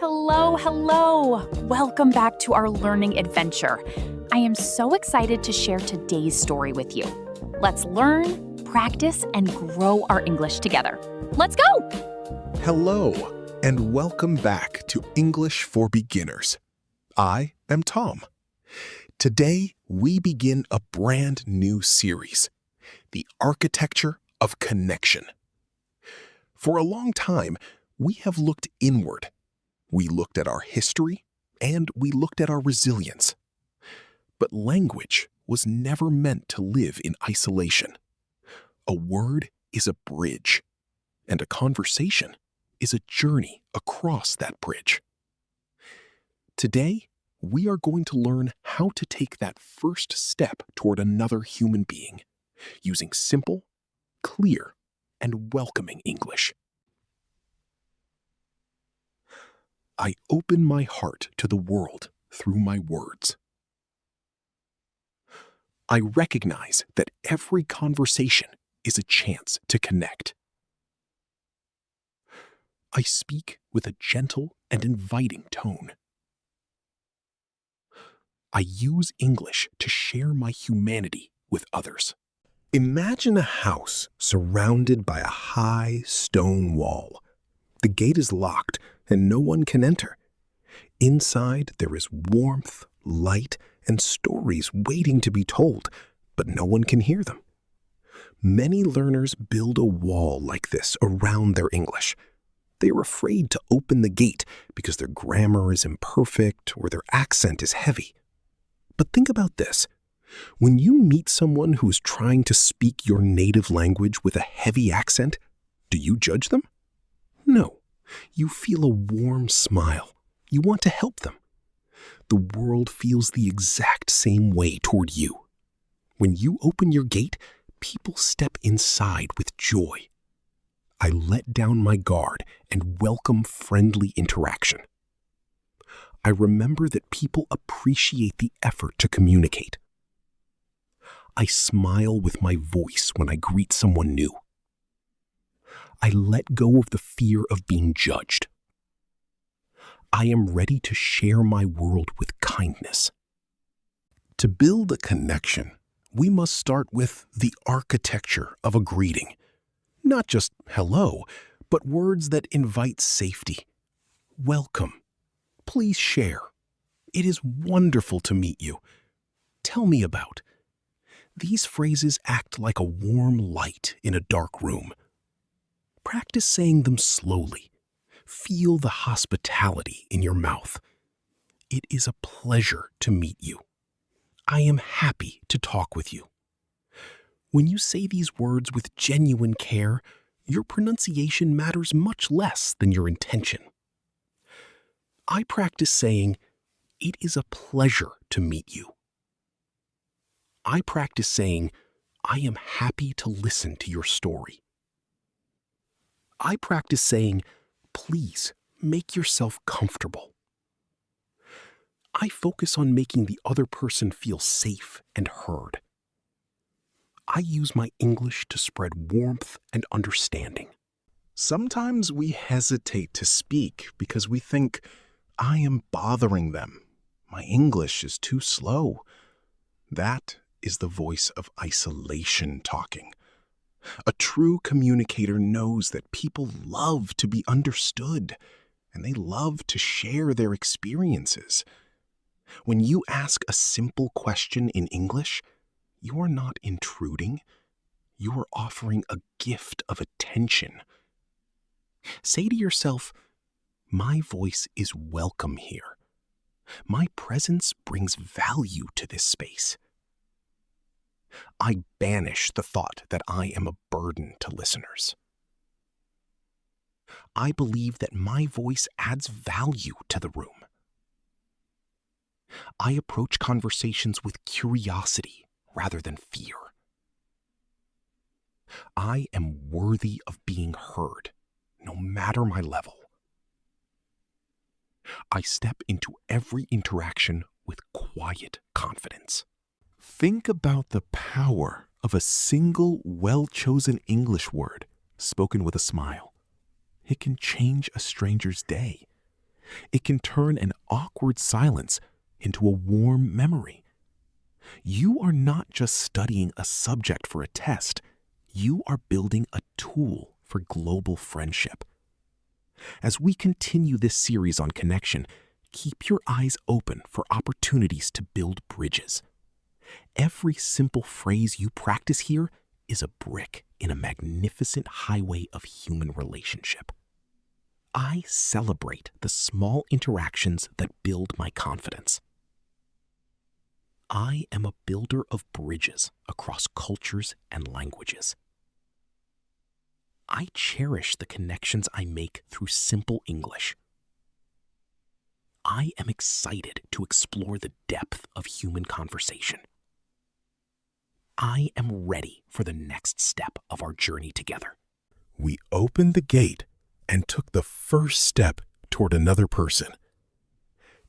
Hello, hello. Welcome back to our learning adventure. I am so excited to share today's story with you. Let's learn, practice, and grow our English together. Let's go! Hello, and welcome back to English for Beginners. I am Tom. Today, we begin a brand new series, The Architecture of Connection. For a long time, we have looked inward. We looked at our history, and we looked at our resilience. But language was never meant to live in isolation. A word is a bridge, and a conversation is a journey across that bridge. Today, we are going to learn how to take that first step toward another human being, using simple, clear, and welcoming English. I open my heart to the world through my words. I recognize that every conversation is a chance to connect. I speak with a gentle and inviting tone. I use English to share my humanity with others. Imagine a house surrounded by a high stone wall. The gate is locked and no one can enter. Inside, there is warmth, light, and stories waiting to be told, but no one can hear them. Many learners build a wall like this around their English. They are afraid to open the gate because their grammar is imperfect or their accent is heavy. But think about this. When you meet someone who is trying to speak your native language with a heavy accent, do you judge them? No. You feel a warm smile. You want to help them. The world feels the exact same way toward you. When you open your gate, people step inside with joy. I let down my guard and welcome friendly interaction. I remember that people appreciate the effort to communicate. I smile with my voice when I greet someone new. I let go of the fear of being judged. I am ready to share my world with kindness. To build a connection, we must start with the architecture of a greeting. Not just hello, but words that invite safety. Welcome. Please share. It is wonderful to meet you. Tell me about. These phrases act like a warm light in a dark room. Practice saying them slowly. Feel the hospitality in your mouth. It is a pleasure to meet you. I am happy to talk with you. When you say these words with genuine care, your pronunciation matters much less than your intention. I practice saying, "It is a pleasure to meet you." I practice saying, "I am happy to listen to your story." I practice saying, "Please make yourself comfortable." I focus on making the other person feel safe and heard. I use my English to spread warmth and understanding. Sometimes we hesitate to speak because we think, I am bothering them. My English is too slow. That is the voice of isolation talking. A true communicator knows that people love to be understood, and they love to share their experiences. When you ask a simple question in English, you are not intruding. You are offering a gift of attention. Say to yourself, "My voice is welcome here. My presence brings value to this space." I banish the thought that I am a burden to listeners. I believe that my voice adds value to the room. I approach conversations with curiosity rather than fear. I am worthy of being heard, no matter my level. I step into every interaction with quiet confidence. Think about the power of a single well-chosen English word spoken with a smile. It can change a stranger's day. It can turn an awkward silence into a warm memory. You are not just studying a subject for a test. You are building a tool for global friendship. As we continue this series on connection, keep your eyes open for opportunities to build bridges. Every simple phrase you practice here is a brick in a magnificent highway of human relationship. I celebrate the small interactions that build my confidence. I am a builder of bridges across cultures and languages. I cherish the connections I make through simple English. I am excited to explore the depth of human conversation. I am ready for the next step of our journey together. We opened the gate and took the first step toward another person.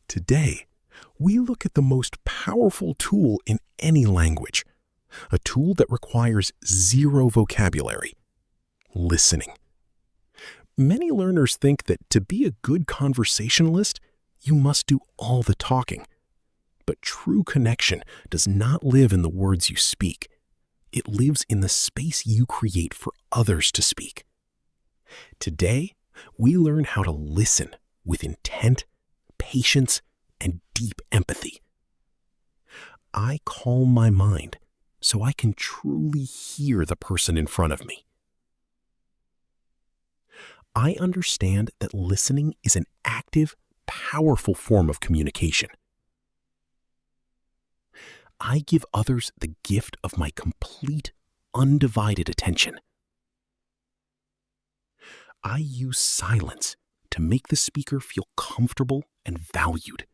Today, we look at the most powerful tool in any language, a tool that requires zero vocabulary: listening. Many learners think that to be a good conversationalist, you must do all the talking. But true connection does not live in the words you speak. It lives in the space you create for others to speak. Today, we learn how to listen with intent, patience, and deep empathy. I calm my mind so I can truly hear the person in front of me. I understand that listening is an active, powerful form of communication. I give others the gift of my complete, undivided attention. I use silence to make the speaker feel comfortable and valued.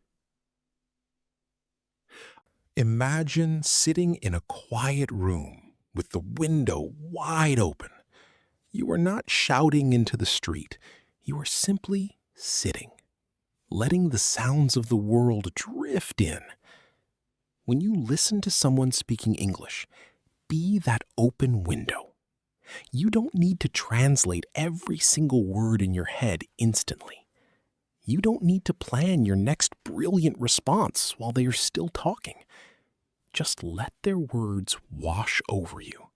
Imagine sitting in a quiet room with the window wide open. You are not shouting into the street. You are simply sitting, letting the sounds of the world drift in. When you listen to someone speaking English, be that open window. You don't need to translate every single word in your head instantly. You don't need to plan your next brilliant response while they are still talking. Just let their words wash over you.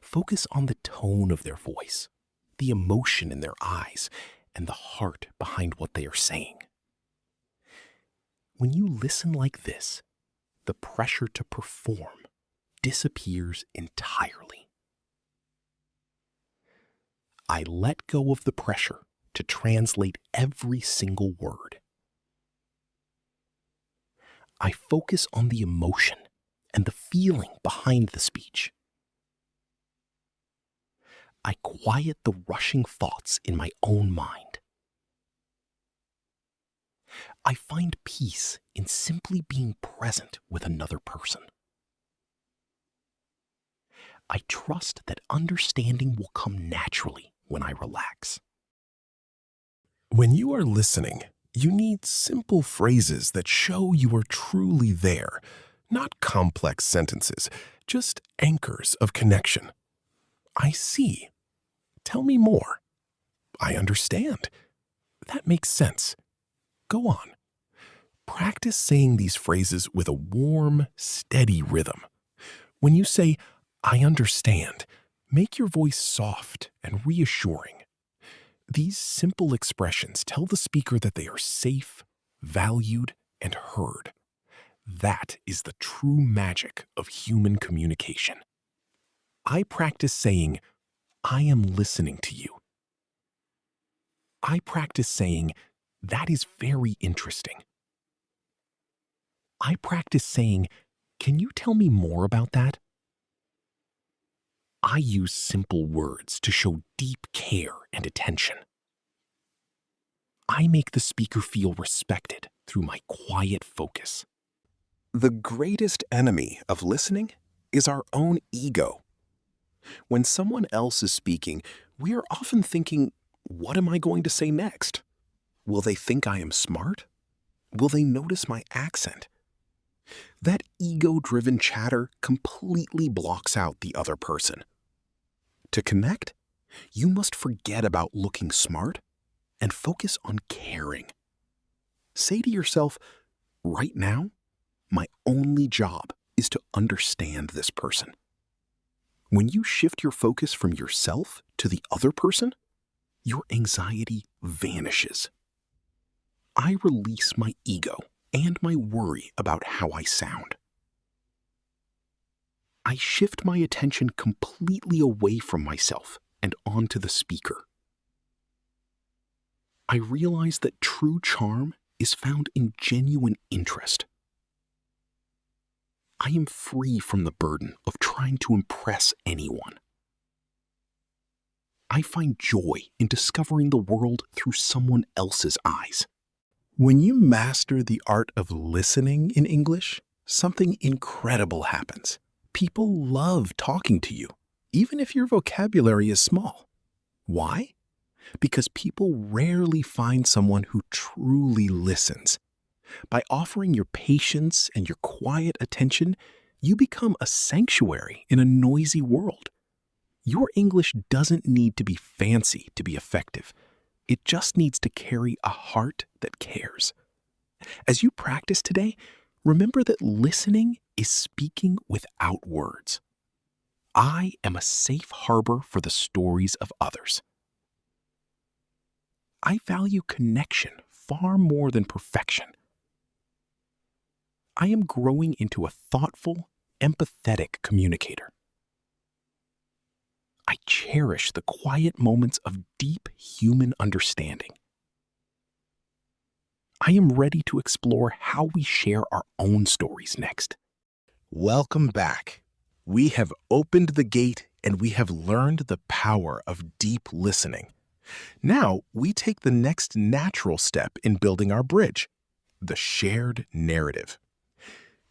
Focus on the tone of their voice, the emotion in their eyes, and the heart behind what they are saying. When you listen like this, the pressure to perform disappears entirely. I let go of the pressure to translate every single word. I focus on the emotion and the feeling behind the speech. I quiet the rushing thoughts in my own mind. I find peace in simply being present with another person. I trust that understanding will come naturally when I relax. When you are listening, you need simple phrases that show you are truly there, not complex sentences, just anchors of connection. I see. Tell me more. I understand. That makes sense. Go on. Practice saying these phrases with a warm, steady rhythm. When you say, I understand, make your voice soft and reassuring. These simple expressions tell the speaker that they are safe, valued, and heard. That is the true magic of human communication. I practice saying, I am listening to you. I practice saying, that is very interesting. I practice saying, can you tell me more about that? I use simple words to show deep care and attention. I make the speaker feel respected through my quiet focus. The greatest enemy of listening is our own ego. When someone else is speaking, we are often thinking, what am I going to say next? Will they think I am smart? Will they notice my accent? That ego-driven chatter completely blocks out the other person. To connect, you must forget about looking smart and focus on caring. say to yourself, right now, my only job is to understand this person. When you shift your focus from yourself to the other person, your anxiety vanishes. I release my ego and my worry about how I sound. I shift my attention completely away from myself and onto the speaker. I realize that true charm is found in genuine interest. I am free from the burden of trying to impress anyone. I find joy in discovering the world through someone else's eyes. When you master the art of listening in English, something incredible happens. People love talking to you, even if your vocabulary is small. Why? Because people rarely find someone who truly listens. By offering your patience and your quiet attention, you become a sanctuary in a noisy world. Your English doesn't need to be fancy to be effective. It just needs to carry a heart that cares. As you practice today, remember that listening is speaking without words. I am a safe harbor for the stories of others. I value connection far more than perfection. I am growing into a thoughtful, empathetic communicator. I cherish the quiet moments of deep human understanding. I am ready to explore how we share our own stories next. Welcome back. We have opened the gate and we have learned the power of deep listening. Now we take the next natural step in building our bridge, the shared narrative.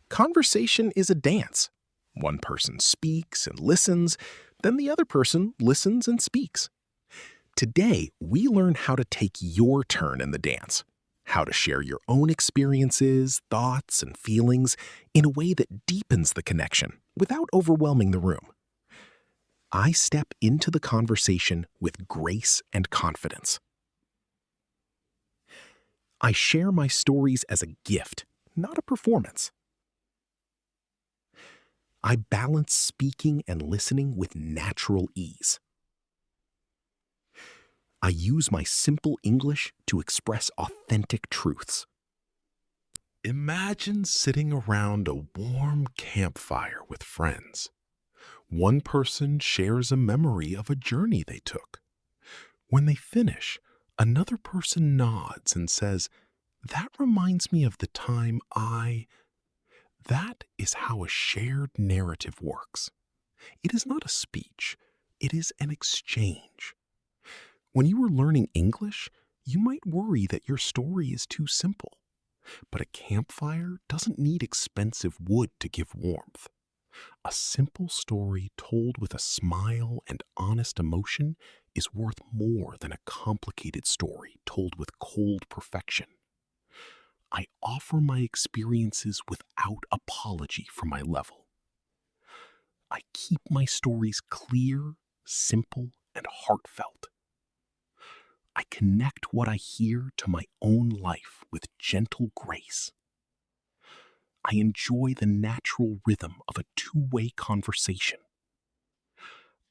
Conversation is a dance. One person speaks and listens, then the other person listens and speaks. Today, we learn how to take your turn in the dance, how to share your own experiences, thoughts, and feelings in a way that deepens the connection without overwhelming the room. I step into the conversation with grace and confidence. I share my stories as a gift, not a performance. I balance speaking and listening with natural ease. I use my simple English to express authentic truths. Imagine sitting around a warm campfire with friends. One person shares a memory of a journey they took. When they finish, another person nods and says, "That reminds me of the time I..." That is how a shared narrative works. It is not a speech, it is an exchange. When you are learning English, you might worry that your story is too simple. But a campfire doesn't need expensive wood to give warmth. A simple story told with a smile and honest emotion is worth more than a complicated story told with cold perfection. I offer my experiences without apology for my level. I keep my stories clear, simple, and heartfelt. I connect what I hear to my own life with gentle grace. I enjoy the natural rhythm of a two-way conversation.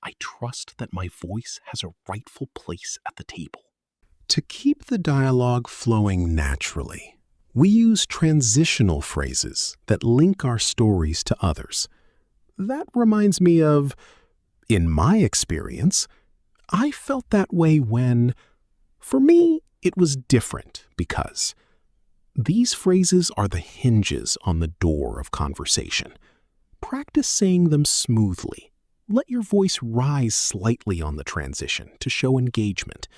I trust that my voice has a rightful place at the table. To keep the dialogue flowing naturally, we use transitional phrases that link our stories to others. That reminds me of, in my experience, I felt that way when, for me, it was different because these phrases are the hinges on the door of conversation. Practice saying them smoothly. Let your voice rise slightly on the transition to show engagement.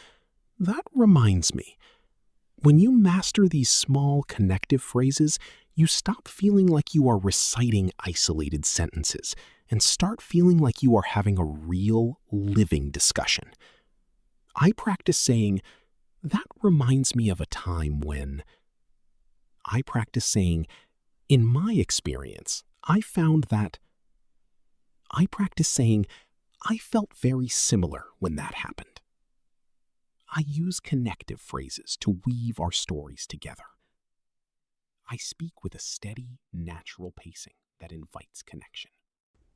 That reminds me, when you master these small connective phrases, you stop feeling like you are reciting isolated sentences and start feeling like you are having a real, living discussion. I practice saying, "That reminds me of a time when..." I practice saying, "In my experience, I found that..." I practice saying, "I felt very similar when that happened." I use connective phrases to weave our stories together. I speak with a steady, natural pacing that invites connection.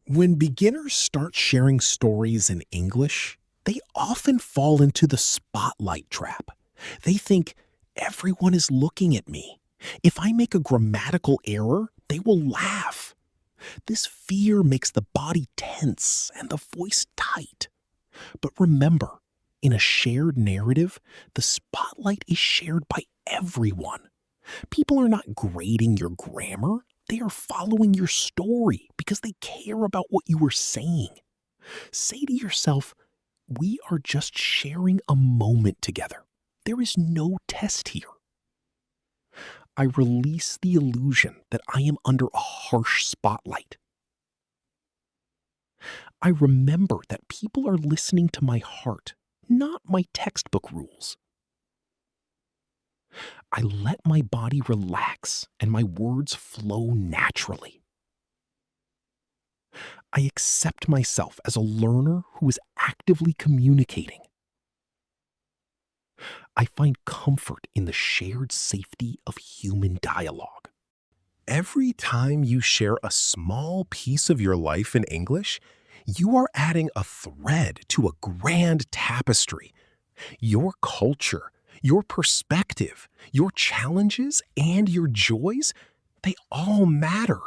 When beginners start sharing stories in English, they often fall into the spotlight trap. They think, everyone is looking at me. If I make a grammatical error, they will laugh. This fear makes the body tense and the voice tight. But remember, in a shared narrative, the spotlight is shared by everyone. People are not grading your grammar. They are following your story because they care about what you are saying. Say to yourself, we are just sharing a moment together. There is no test here. I release the illusion that I am under a harsh spotlight. I remember that people are listening to my heart, not my textbook rules. I let my body relax and my words flow naturally. I accept myself as a learner who is actively communicating. I find comfort in the shared safety of human dialogue. Every time you share a small piece of your life in English, you are adding a thread to a grand tapestry. Your culture, your perspective, your challenges, and your joys, they all matter.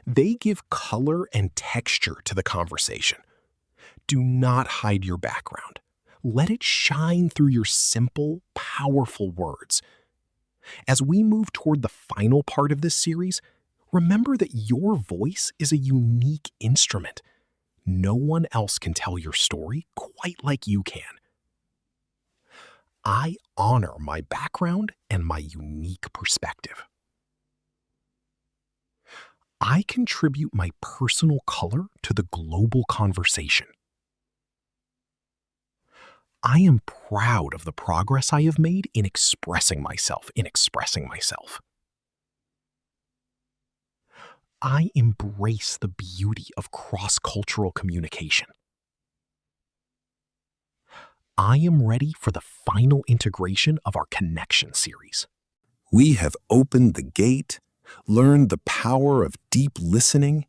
They give color and texture to the conversation. Do not hide your background. Let it shine through your simple, powerful words. As we move toward the final part of this series, remember that your voice is a unique instrument. No one else can tell your story quite like you can. I honor my background and my unique perspective. I contribute my personal color to the global conversation. I am proud of the progress I have made in expressing myself. I embrace the beauty of cross-cultural communication. I am ready for the final integration of our connection series. We have opened the gate, learned the power of deep listening,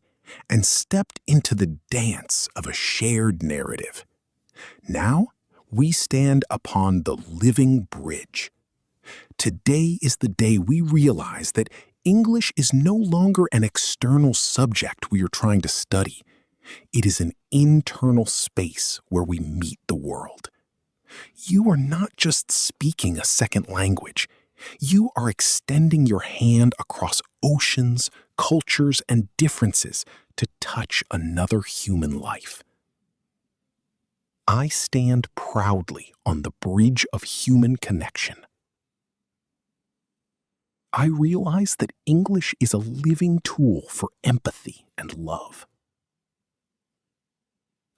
and stepped into the dance of a shared narrative. Now, we stand upon the living bridge. Today is the day we realize that English is no longer an external subject we are trying to study. It is an internal space where we meet the world. You are not just speaking a second language. You are extending your hand across oceans, cultures, and differences to touch another human life. I stand proudly on the bridge of human connection. I realize that English is a living tool for empathy and love.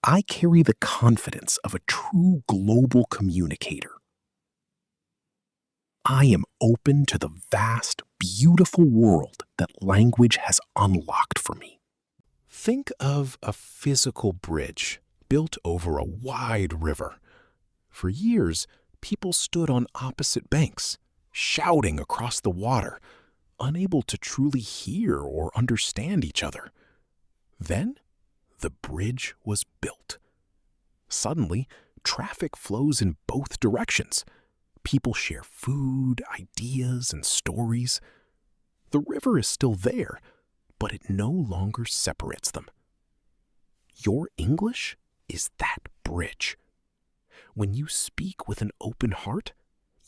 I carry the confidence of a true global communicator. I am open to the vast, beautiful world that language has unlocked for me. Think of a physical bridge built over a wide river. For years, people stood on opposite banks, shouting across the water, unable to truly hear or understand each other. Then, the bridge was built. Suddenly, traffic flows in both directions. People share food, ideas, and stories. The river is still there, but it no longer separates them. Your English is that bridge. When you speak with an open heart,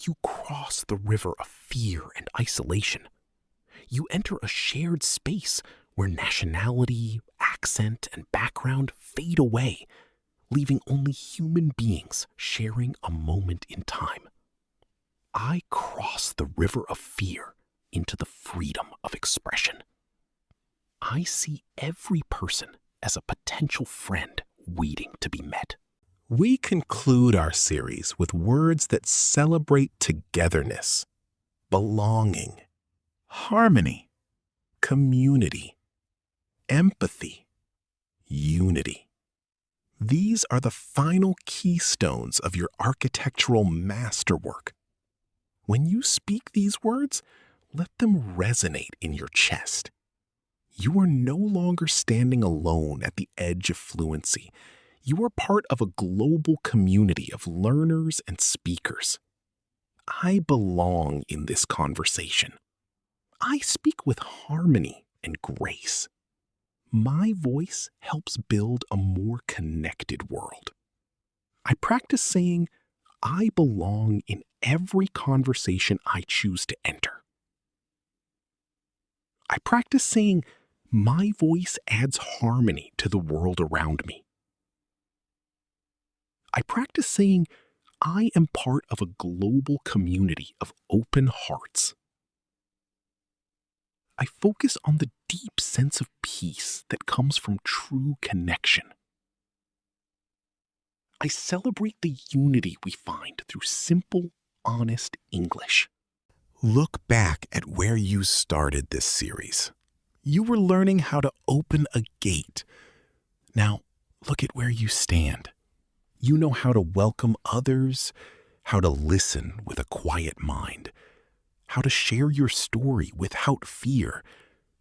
you cross the river of fear and isolation. You enter a shared space where nationality, accent, and background fade away, leaving only human beings sharing a moment in time. I cross the river of fear into the freedom of expression. I see every person as a potential friend waiting to be met. We conclude our series with words that celebrate togetherness, belonging, harmony, community, empathy, unity. These are the final keystones of your architectural masterwork. When you speak these words, Let them resonate in your chest. You are no longer standing alone at the edge of fluency. You are part of a global community of learners and speakers. I belong in this conversation. I speak with harmony and grace. My voice helps build a more connected world. I practice saying, I belong in every conversation I choose to enter. I practice saying, my voice adds harmony to the world around me. I practice saying, I am part of a global community of open hearts. I focus on the deep sense of peace that comes from true connection. I celebrate the unity we find through simple, honest English. Look back at where you started this series. You were learning how to open a gate. Now, look at where you stand. You know how to welcome others, how to listen with a quiet mind, how to share your story without fear,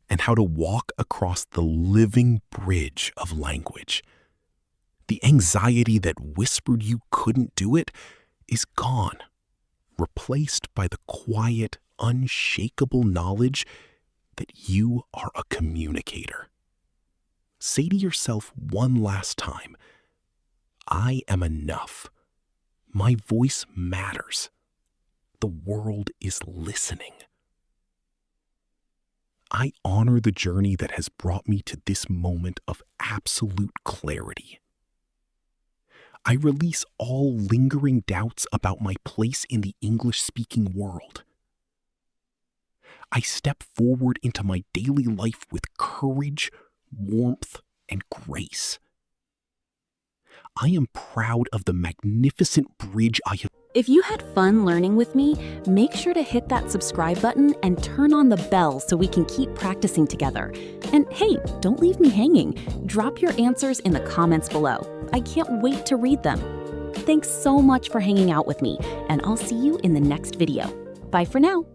and how to walk across the living bridge of language. The anxiety that whispered you couldn't do it is gone, replaced by the quiet, unshakable knowledge that you are a communicator. Say to yourself one last time, I am enough. My voice matters. The world is listening. I honor the journey that has brought me to this moment of absolute clarity. I release all lingering doubts about my place in the English-speaking world. I step forward into my daily life with courage, warmth, and grace. I am proud of the magnificent bridge I have. If you had fun learning with me, make sure to hit that subscribe button and turn on the bell so we can keep practicing together. And hey, don't leave me hanging. Drop your answers in the comments below. I can't wait to read them. Thanks so much for hanging out with me, and I'll see you in the next video. Bye for now.